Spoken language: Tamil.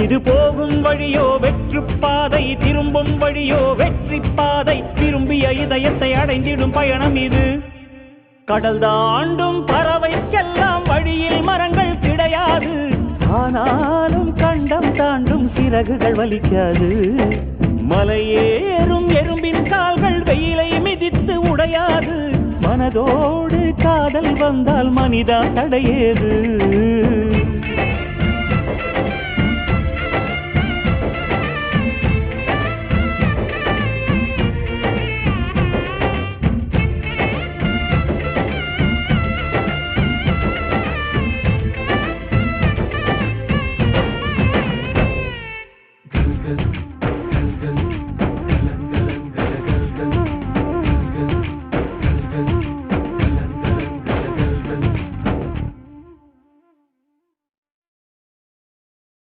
இது போகும் வழியோ வெற்று பாதை, திரும்பும் வழியோ வெற்றி பாதை, திரும்பிய இதயத்தை அடைந்திடும் பயணம் இது. கடல் தாண்டும் பறவைக்கெல்லாம் வழியில் மரங்கள் கிடையாது, ஆனாலும் கண்டம் தாண்டும் சிறகுகள் வலிக்காது. மலையேறும் எறும்பின் கால்கள் வெயிலை மிதித்து உடையாது, மனதோடு காதல் வந்தால் மனிதா தடையேது.